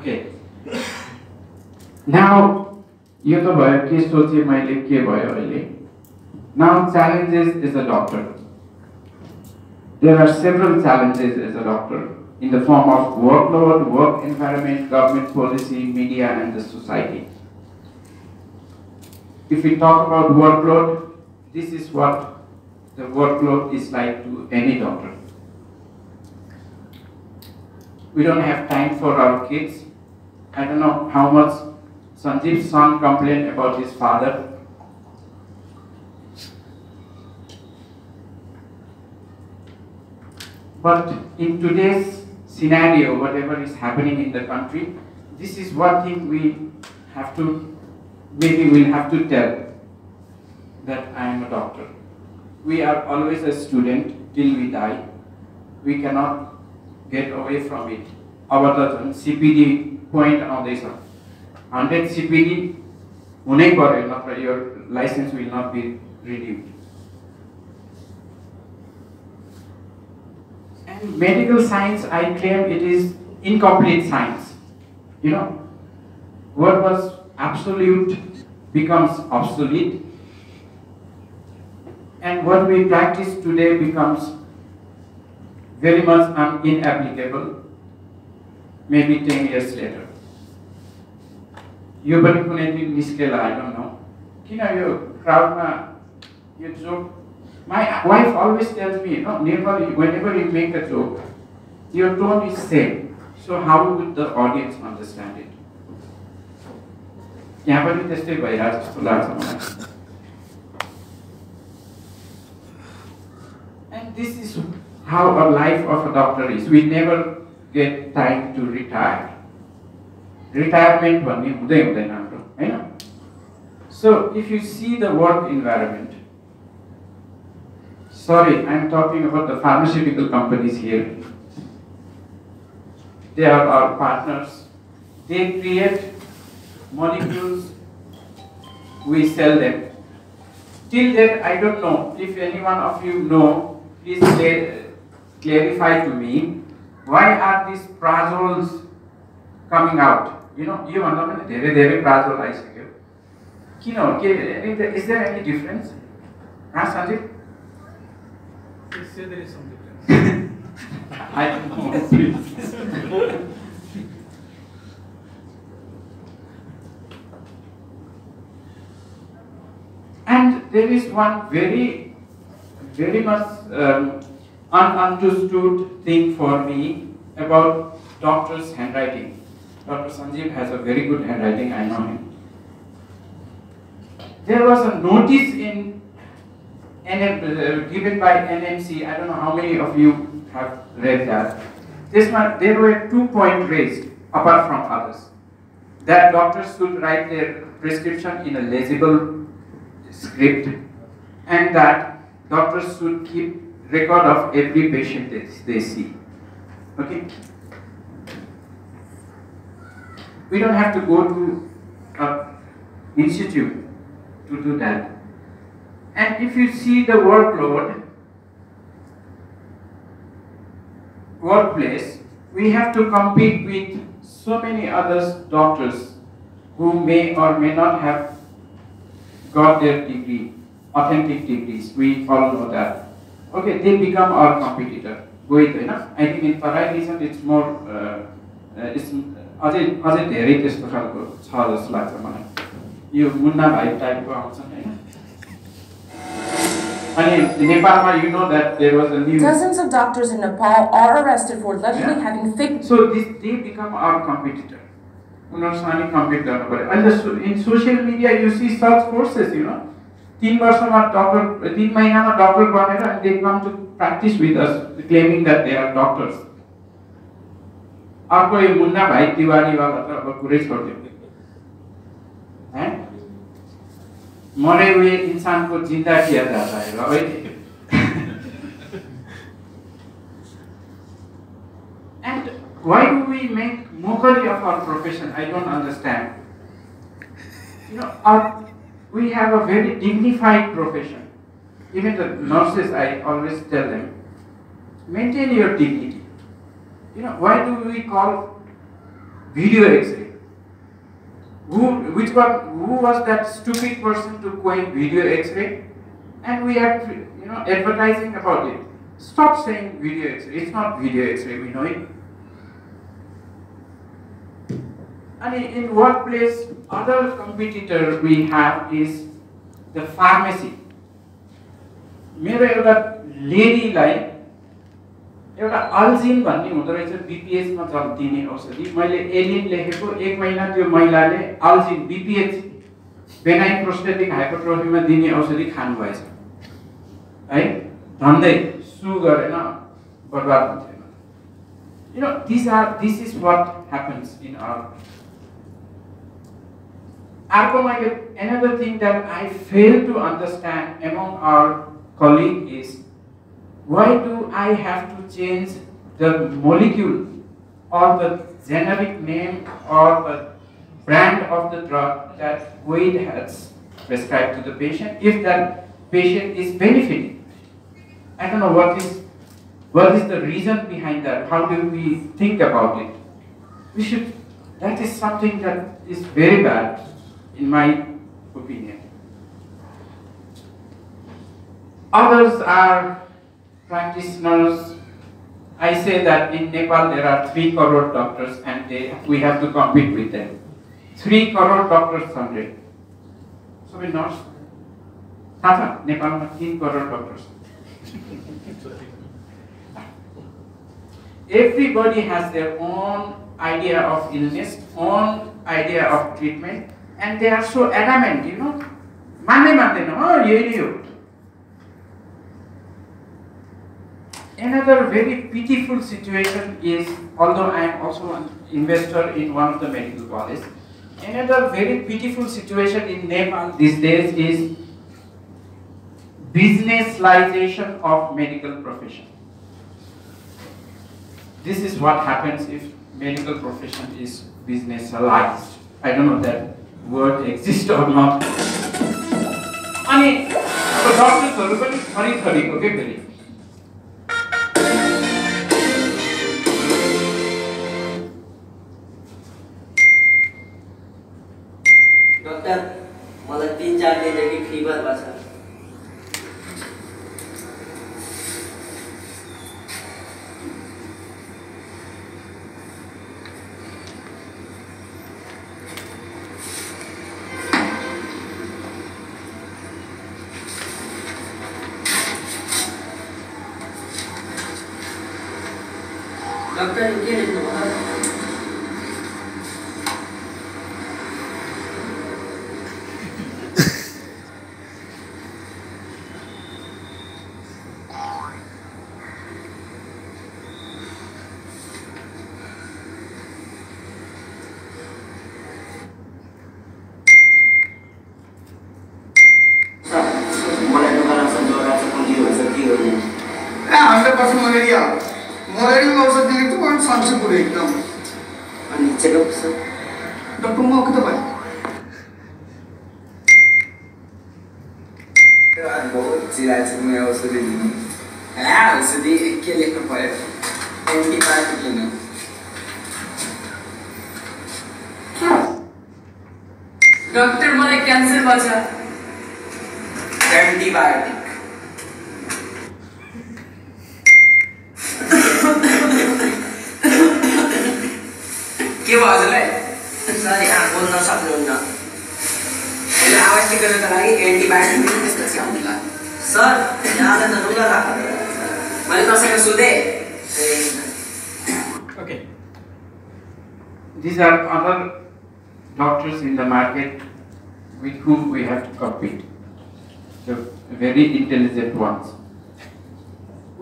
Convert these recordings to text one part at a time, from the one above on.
Okay. Now, you know what? Now, challenges as a doctor. There are several challenges as a doctor in the form of workload, work environment, government policy, media, and the society. If we talk about workload, this is what the workload is like to any doctor. We don't have time for our kids. I don't know how much Sanjeev's son complained about his father. But in today's scenario, whatever is happening in the country, this is one thing we have to, maybe we'll have to tell, that I am a doctor. We are always a student till we die. We cannot get away from it. Our CPD point on this 100 CPD, your license will not be renewed. And medical science, I claim it is incomplete science. You know, what was absolute becomes obsolete, and what we practice today becomes very much inapplicable, maybe 10 years later. You but I don't know. You know, your crowd, you joke. My wife always tells me, you know, whenever you make a joke, your tone is same. So how would the audience understand it? And this is how a life of a doctor is. We never get time to retire. Retirement one. So if you see the work environment, sorry, I'm talking about the pharmaceutical companies here. They are our partners. They create molecules, we sell them. Till then, I don't know. If any one of you know, please clarify to me, why are these prazols coming out? You know, you know, very prazol I say. Is there any difference? Sanjeev? Please say there is some difference. I don't know, please. And there is one very much ununderstood thing for me about doctor's handwriting. Dr. Sanjeev has a very good handwriting, I know him. There was a notice in given by NMC, I don't know how many of you have read that. There were 2 points raised, apart from others, that doctors should write their prescription in a legible script, and that doctors should keep record of every patient they see. Okay? We don't have to go to an institute to do that. And if you see the workplace, we have to compete with so many other doctors who may or may not have got their degree, authentic degrees. We all know that. Okay, they become our competitor. Goit, I think in Parai it's more, it's अझै धेरै त्यस्तो खालको छ जस्तो लाग्छ मलाई यो मुन्ना भाइ टाइपको आउँछन् हैन अनि नेपालमा you know that there was a new dozens of doctors in Nepal are arrested for allegedly having fake. So they become our competitor. उनीहरुसँग कम्पिट गर्नु पर्यो अनि in social media you see such forces, you know, 3 वर्षमा doctor 3 महिनामा doctor बनेर and they come to practice with us claiming that they are doctors. अर्को यो मुन्ना भाइ तिवारी वाला त अब कुरै छोड्दियो हैं मरे हुए इंसान को जिंदा किया जाता है भाई and why do we make mockery of our profession? I don't understand. You know, we have a very dignified profession. Even the nurses, I always tell them, maintain your dignity. You know, why do we call video X-ray. Who was that stupid person to coin video X-ray? And we are, advertising about it. Stop saying video X-ray. It's not video X-ray. We know it. And in workplace, other competitor we have is the pharmacy. मेरो एउटा लेडीलाई एउटा अल्जिन भन्ने हुँदो रहेछ BPH मा दिने औषधि मैले एलिन लेखेको 1 महिना त्यो महिलाले अल्जिन बीपीएच बेनाइन प्रोस्टेटिक हाइपरट्रोफीमा दिने औषधि खानु भएछ है धन्दै सु गरेन बर्बाद हुन्थेन this is what happens in our another thing that I fail to understand among our colleagues is why do I have to change the molecule or the generic name or the brand of the drug that Goit has prescribed to the patient if that patient is benefiting? I don't know what is the reason behind that. How do we think about it? That is something that is very bad in my opinion. Others are practitioners. I say that in Nepal there are 3 crore doctors and we have to compete with them. 3 crore doctors someday. So we not. Nepal 3 crore doctors. Everybody has their own idea of illness, own idea of treatment, and they are so adamant, Another very pitiful situation is, although I am also an investor in one of the medical colleges, another very pitiful situation in Nepal these days is businessization of medical profession. This is what happens if medical profession is businessized. I don't know if that word exists or not. So doctors are very okay, very. Doctor, मलाई 3-4 दिनदेखि fever भएको छ। Doctor के लेख्नु भयो? Doctor मलाई cancer भएको छ। एन्टिबायोटिक। के भयो हजुरलाई? सरी बोल्न सक्नुहुन्न। अहिले आवाज ठिक गर्नको लागि एन्टिबायोटिक पनि त्यसपछि आउँला। सर यहाँ त रुगा राख। मैले कसैको सोधे। Okay. These are other doctors in the market with whom we have to compete, the very intelligent ones.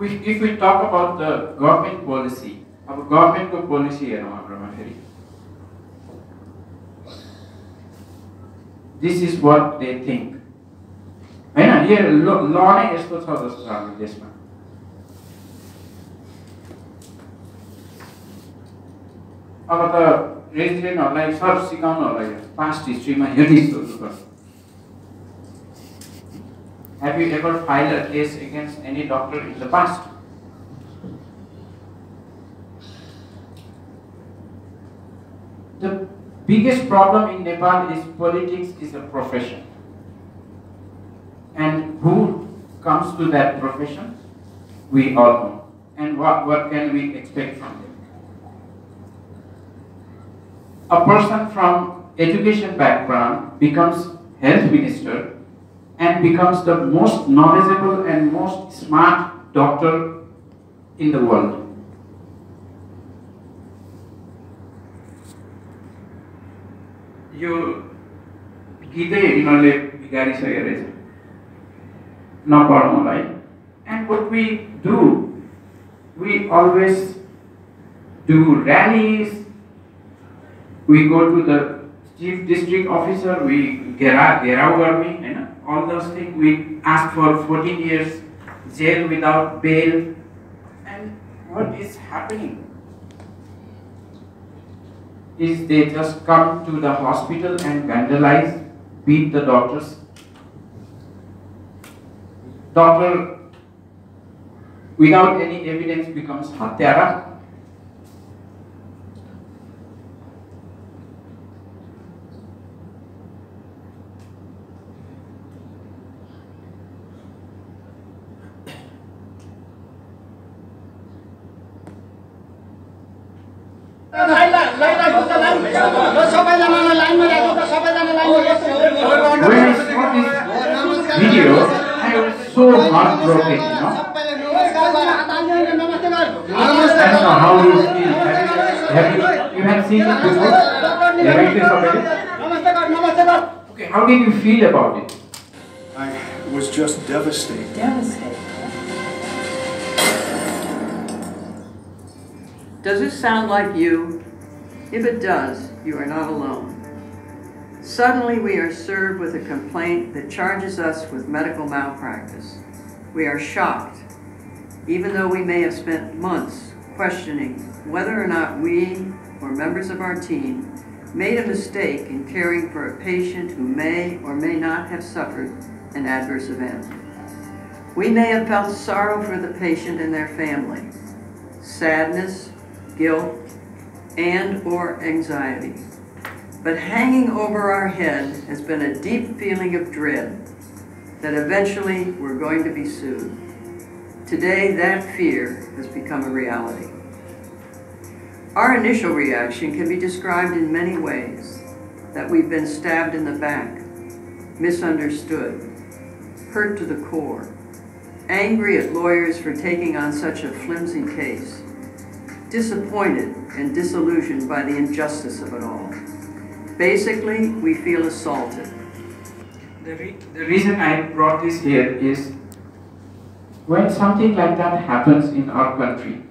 If we talk about the government policy, our government policy this is what they think. Here law नै यस्तो छ जस्तो छ हाम्रो देशमा। अब त रेजिडेन्टहरूलाई sir सिकाउनु होला यो पास्ट हिस्ट्रीमा हेर्दै सोध्नुपर्छ। Have you ever filed a case against any doctor in the past? The biggest problem in Nepal is politics is a profession. And who comes to that profession? We all know. And what can we expect from them? A person from education background becomes health minister and becomes the most knowledgeable and most smart doctor in the world. यो गीतै यिनीहरूले बिगारिसकेको रहेछ नपढ्नुलाई. And what we do, we always do rallies, we go to the chief district officer, we gerao garne, all those things. We ask for 14 years jail without bail. And what is happening is they just come to the hospital and vandalize, beat the doctors. Doctor without any evidence becomes hatyara. When I saw this video, I was so heartbroken, you know. I don't know how you feel. You have seen it before? Okay, how did you feel about it? I was just devastated. Devastated. Does this sound like you? If it does, you are not alone. Suddenly we are served with a complaint that charges us with medical malpractice. We are shocked, even though we may have spent months questioning whether or not we, or members of our team, made a mistake in caring for a patient who may or may not have suffered an adverse event. We may have felt sorrow for the patient and their family, sadness, guilt, and or anxiety. But hanging over our head has been a deep feeling of dread that eventually we're going to be sued. Today, that fear has become a reality. Our initial reaction can be described in many ways: that we've been stabbed in the back, misunderstood, hurt to the core, angry at lawyers for taking on such a flimsy case, disappointed and disillusioned by the injustice of it all. Basically, we feel assaulted. The reason I brought this here is when something like that happens in our country,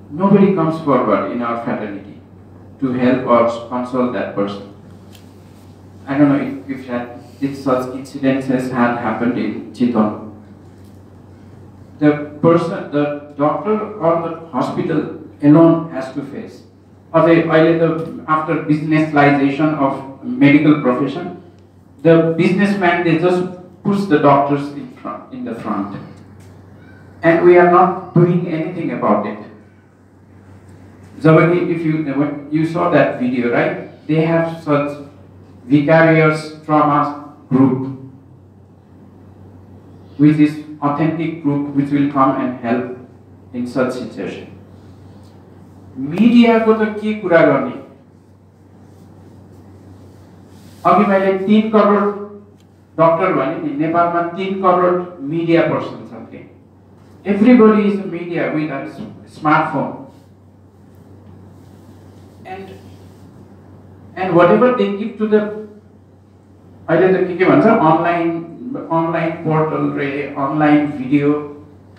nobody comes forward in our fraternity to help or console that person. I don't know if such incidences had happened in Chitwan. The doctor or the hospital alone has to face. After businessization of medical profession, the businessman, they just push the doctors in the front. And we are not doing anything about it. Zawadi, if you saw that video, right? They have such vicarious trauma group, which is authentic group which will come and help in such situation. Media को तो के कुरा गर्ने? अभी मैले 3 crore doctor भने नि नेपालमा 3 करोड media persons छन् के. Everybody is a media with a smartphone. And whatever they give to the अहिले त के भन्छ online portal रे online video,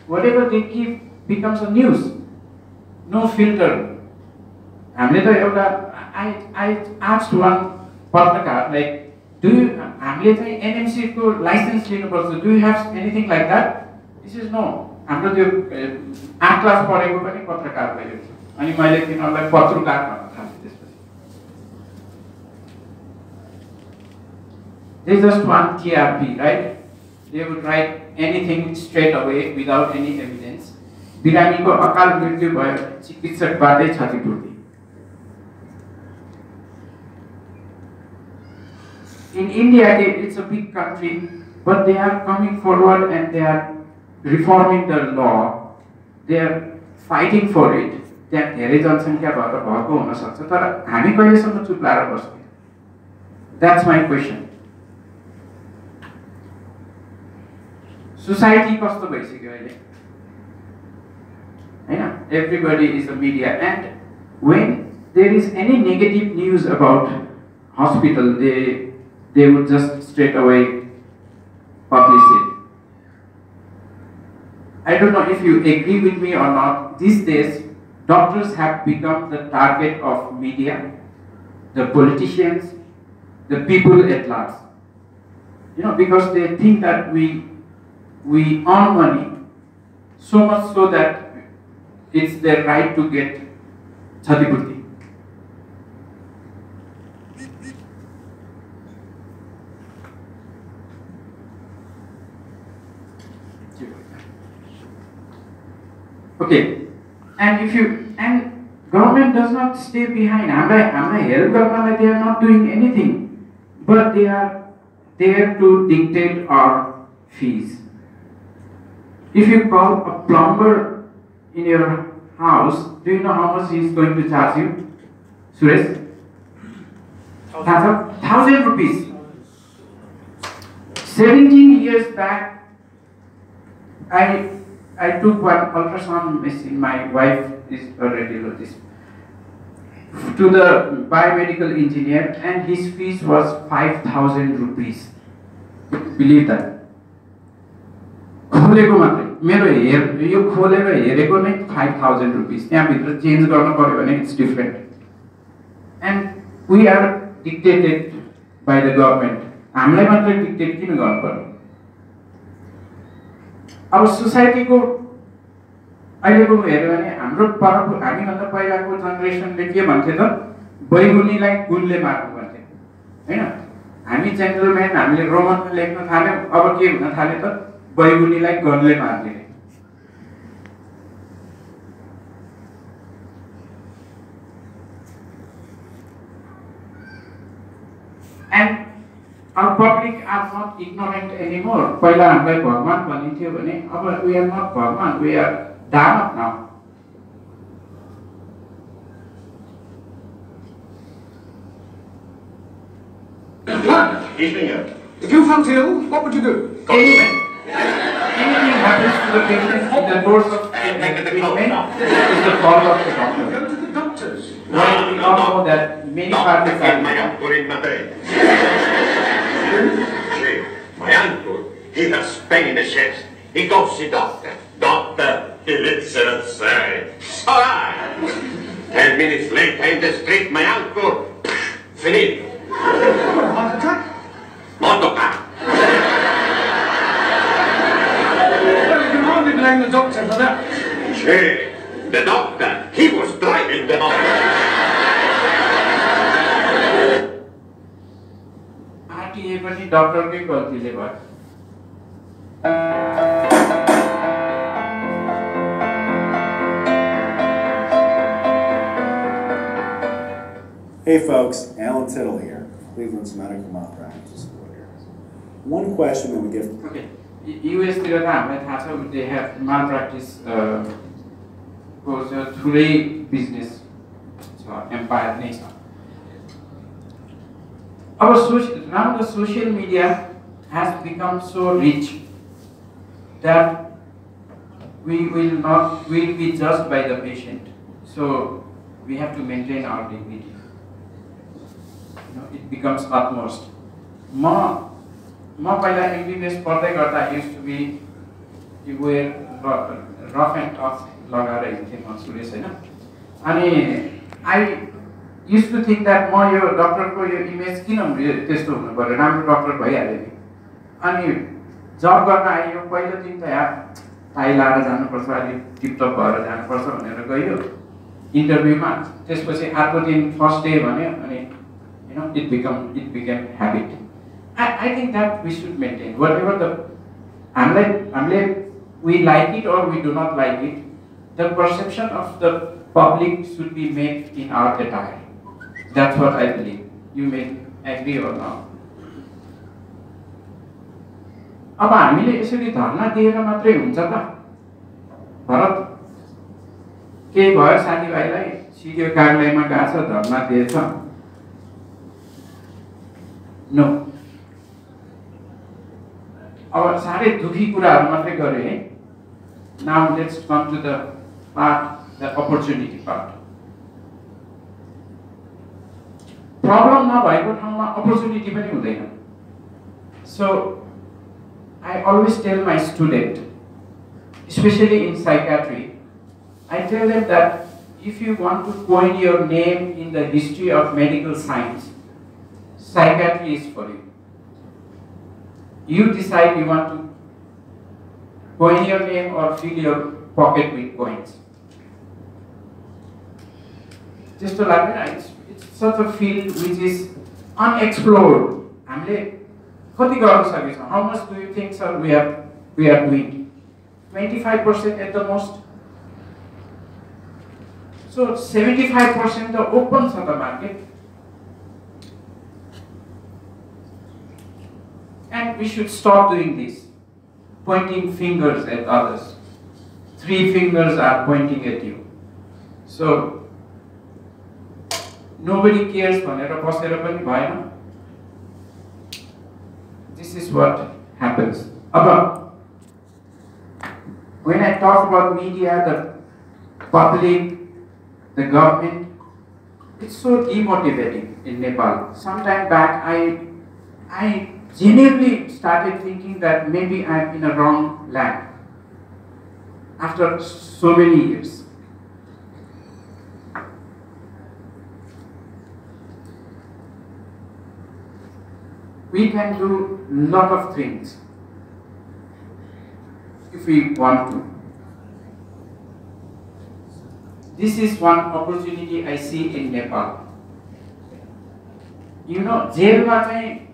whatever they give becomes a news. No filter. I asked one patakar, like, do you NMC ko license लिनु पर्छ? Do you have anything like that? He says no. हाम्रो त्यो 8 class पढेको पनि पत्रकार भएको छ. अनि मैले तिनीहरुलाई पत्रकार भन्न थाले त्यसपछि. They just want TRP, right? They would write anything straight away without any evidence. बिरामीको अकाल मृत्यु भयो चिकित्सकबाटै क्षतिपूर्ति. in India, it's a big country, but they are coming forward and they are reforming the law. They are fighting for it. त्यहाँ धेरै जनसङ्ख्या भएको हुन सक्छ तर हामी कहिलेसम्म चुप लाएर बस्ने? That's my question. Society कस्तो भइसक्यो अहिले? हैन? Everybody is a media, and when there is any negative news about hospital, they would just straight away publish it. I don't know if you agree with me or not. These days, doctors have become the target of media, the politicians, the people at large. You know, because they think that we earn money so much so that it's their right to get chhatipurti. Okay, and government does not stay behind. They are not doing anything, but they are there to dictate our fees. If you call a plumber in your house, do you know how much he is going to charge you? Suresh? 1,000 rupees. 17 years back, I took one ultrasound machine. My wife is a radiologist. To the biomedical engineer, and his fees was 5,000 rupees. Believe that. खोलेको मात्रै मेरो यो खोलेर हेरेको नै 5,000 rupees. त्यहाँ भित्र change गर्न पर्यो भने it's different. And we are dictated by the government. हामीलाई मात्रै डिक्टेट किन गर्नु पर्यो? अब सोसाइटीको अहिलेको हेर्यो भने हाम्रो हामीभन्दा पहिलाको जेनेरेसनले के भन्थे त बैगुनीलाई गुणले मार्नु भन्थे हैन? हामी जेन्टलम्यान हामीले रोमनमा लेख्न थाल्यौं, अब के हुन थाल्यो त बैगुनीलाई गनले मार्ने. And our public are not ignorant anymore. पहिला हामीलाई भगवान भनिन्थ्यो भने अब we are not भगवान, we are Dharma now. If you felt ill, what would you do? Anything happens to the patient in the course of treatment is the fault of the doctor. Go to the doctors. Well, we all know that many parties are. My uncle, he has pain in the chest. He goes to the doctor. Doctor, he listen and say, Sauraha! 10 minutes later in the street, my uncle, finito. Heart attack? Motocar. Well, you can hardly blame the doctor for that. Hey, the doctor, he was driving the motor. RTA पनि डाक्टरकै गल्तीले भयो. Hey folks, Alan Tittle here, Cleveland's medical malpractice lawyer. One question that we get. Okay, US तिर त हामीलाई थाहा छ they have malpractice को थुरै business छ, empire नै छ. अब now the social media has become so rich that we will be judged by the patient. So we have to maintain our dignity. It becomes utmost. म पहिला MBBS पढ्दै गर्दा used to be you wear rough and tough लगाएर हिँड्थेँ म सुरेश हैन. अनि I used to think that म यो डाक्टरको यो image किन त्यस्तो हुनु पर्यो, राम्रो डाक्टर भइहाल्यो नि. अनि जब गर्न आयो पहिलो दिन त यार टाइ लाएर जानुपर्छ, अलिक टिपटप भएर जानुपर्छ भनेर गयो इन्टरभ्यूमा. त्यसपछि अर्को दिन फर्स्ट डे भन्यो अनि it became habit. I think that we should maintain whatever the we like it or we do not like it. The perception of the public should be made in our attire. That's what I believe. You may agree or not. अब हामीले यसरी धर्ना दिएर मात्रै हुन्छ त? भरत केही भयो साथीभाइलाई सिडिओ कार्यालयमा गएको छ धर्ना दिएछ, नो। अब साह्रै दुखी कुराहरू मात्रै गरे है। Now let's come to the part, the opportunity part. Problem नभएको ठाउँमा अपर्च्युनिटी पनि हुँदैन। सो I always tell my student, especially in psychiatry, I tell them that if you want to coin your name in the history of medical science, psychiatry is for you. You decide you want to coin your name or fill your pocket with coins. Just to like that, it's such a field which is unexplored. How much do you think, sir, we are doing? 25% at the most. So 75% the open for the market. And we should stop doing this, pointing fingers at others. 3 fingers are pointing at you. So nobody cares bhanera basera pani bhayena. This is what happens. When I talk about media, the public, the government, it's so demotivating in Nepal. Sometime back, I genuinely started thinking that maybe I'm in a wrong land after so many years. We can do a lot of things if we want to. This is one opportunity I see in Nepal. You know, jail ma chahi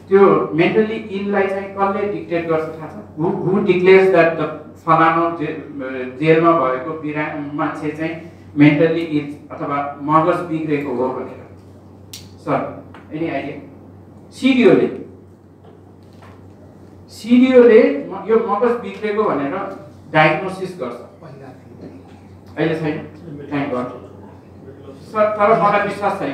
tyo mentally ill lai chahi kasle dictate garcha थाहा छ? Who declares that the falano jail ma bhayeko मान्छे चाहिँ mentally ill अथवा मगज बिग्रेको हो भनेर? Sir, any idea? सिडिओले यो मगज बिग्रेको भनेर डायग्नोसिस गर्छ। अहिले छैन, थ्याङ्क गॉड। सर, तर मलाई विश्वास छैन।